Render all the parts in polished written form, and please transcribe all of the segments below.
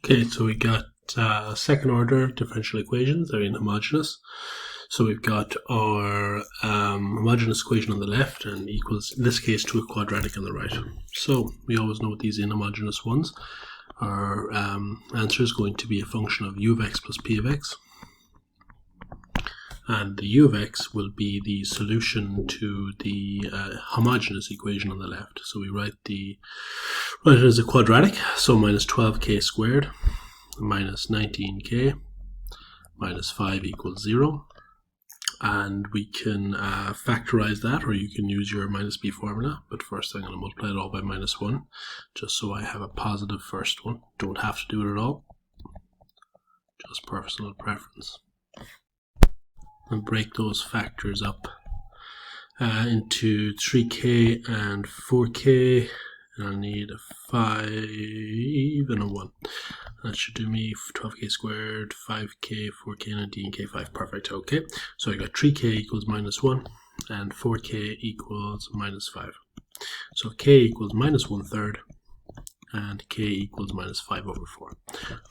Okay, so we got second order differential equations. They're inhomogeneous. So we've got our homogeneous equation on the left and equals, in this case, to a quadratic on the right. So we always know with these inhomogeneous ones, our answer is going to be a function of u of x plus p of x. And the u of x will be the solution to the homogeneous equation on the left. So we write it as a quadratic, so minus 12k squared minus 19k minus 5 equals 0. And we can factorize that, or you can use your minus b formula. But first I'm going to multiply it all by minus 1, just so I have a positive first one. Don't have to do it at all, just personal preference. And break those factors up into 3k and 4k, and I'll need a 5 and a 1. That should do me 12k squared, 5k, 4k, 19k, 5. Perfect. Okay, so I got 3k equals minus 1 and 4k equals minus 5. So k equals minus 1/3 and k equals minus 5 over 4.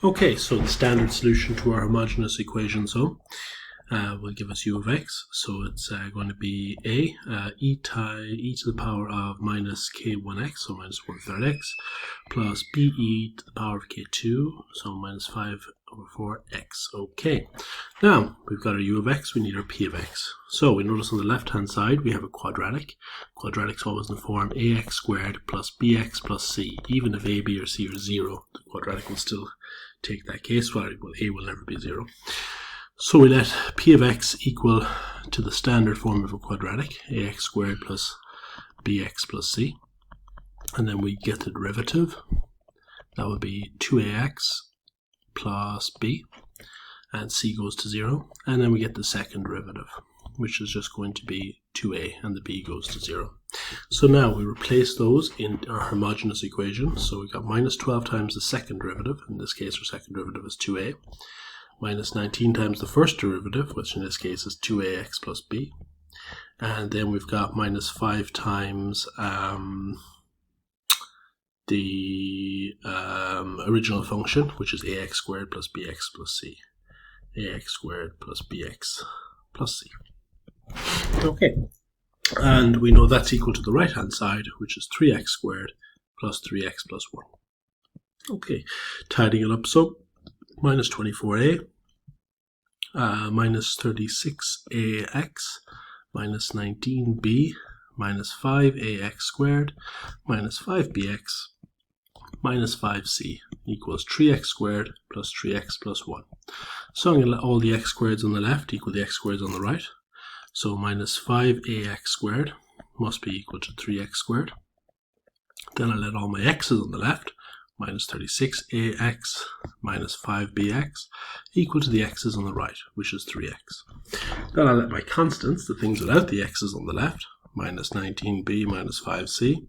Okay, so the standard solution to our homogeneous equation will give us u of x, so it's going to be e to the power of minus k1x, so minus 1/3 x, plus be to the power of k2, so minus 5 over 4x. Okay, now we've got our u of x, we need our p of x. So we notice on the left hand side we have a quadratic. Quadratic's always in the form ax squared plus bx plus c. Even if a, b, or c are 0, the quadratic will still take that case, while a will never be 0. So we let p of x equal to the standard form of a quadratic, ax squared plus bx plus c. And then we get the derivative. That will be 2ax plus b, and c goes to 0. And then we get the second derivative, which is just going to be 2a, and the b goes to 0. So now we replace those in our homogeneous equation. So we got minus 12 times the second derivative. In this case, our second derivative is 2a. Minus 19 times the first derivative, which in this case is 2ax plus b. And then we've got minus 5 times the original function, which is ax squared plus bx plus c. Ax squared plus bx plus c. Okay, and we know that's equal to the right hand side, which is 3x squared plus 3x plus 1. Okay, tidying it up, so minus 24a, minus 36ax, minus 19b, minus 5ax squared, minus 5bx, minus 5c equals 3x squared plus 3x plus 1. So I'm going to let all the x squareds on the left equal the x squareds on the right. So minus 5ax squared must be equal to 3x squared. Then I let all my x's on the left, minus 36ax minus 5bx equal to the x's on the right, which is 3x. Then I let my constants, the things without the x's on the left, minus 19b minus 5c,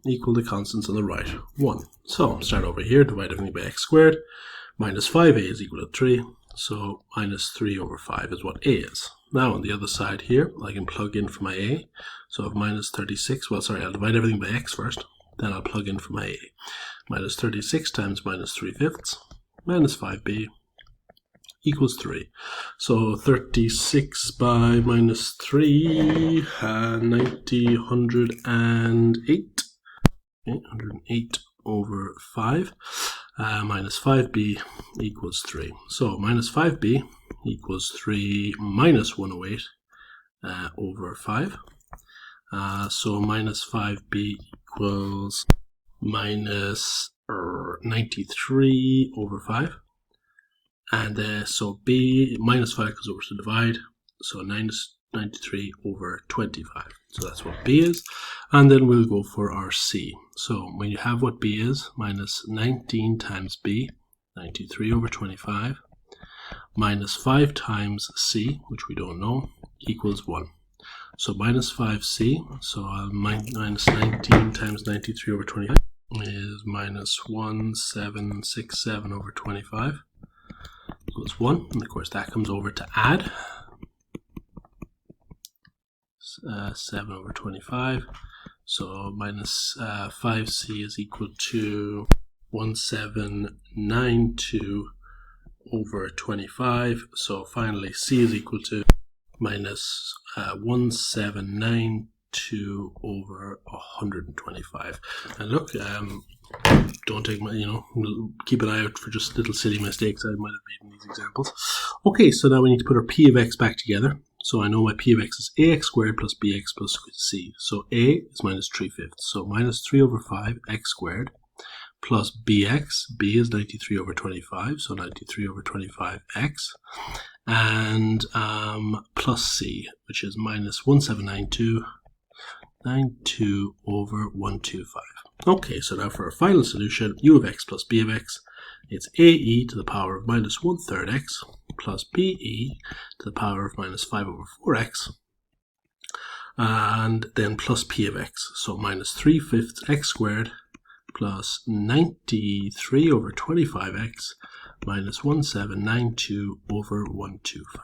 equal the constants on the right, 1. So start over here, divide everything by x squared. Minus 5a is equal to 3, so minus 3 over 5 is what a is. Now on the other side here, I can plug in for my a. So I have minus 36, I'll divide everything by x first, then I'll plug in for my a. Minus 36 times minus 3/5 minus 5b equals 3. So 36 by minus 3, 108. 108 over 5 minus 5b equals 3. So minus 5b equals 3 minus 108 over 5. So minus 5b equals minus 93 over 5. And so b minus 5 goes over to divide, so minus 93 over 25. So that's what b is. And then we'll go for our c. So when you have what b is, minus 19 times b, 93 over 25, minus 5 times c, which we don't know, equals 1. So minus 5c, so minus 19 times 93 over 25 is minus 1767 over 25 equals 1. And of course that comes over to add 7 over 25. So minus 5c is equal to 1792 over 25. So finally C is equal to minus 1792 over 125. And look, don't take my, keep an eye out for just little silly mistakes I might have made in these examples. Okay, so now we need to put our p of x back together. So I know my p of x is ax squared plus bx plus c. So a is minus 3/5. So minus 3 over 5 x squared plus bx. B is 93 over 25. So 93 over 25 x. And plus c, which is minus 1792 over 125. Okay, so now for our final solution, u of x plus b of x, it's ae to the power of minus 1/3 x plus be to the power of minus 5 over 4x, and then plus p of x, so minus 3/5 x squared plus 93 over 25x minus 1792 over 125.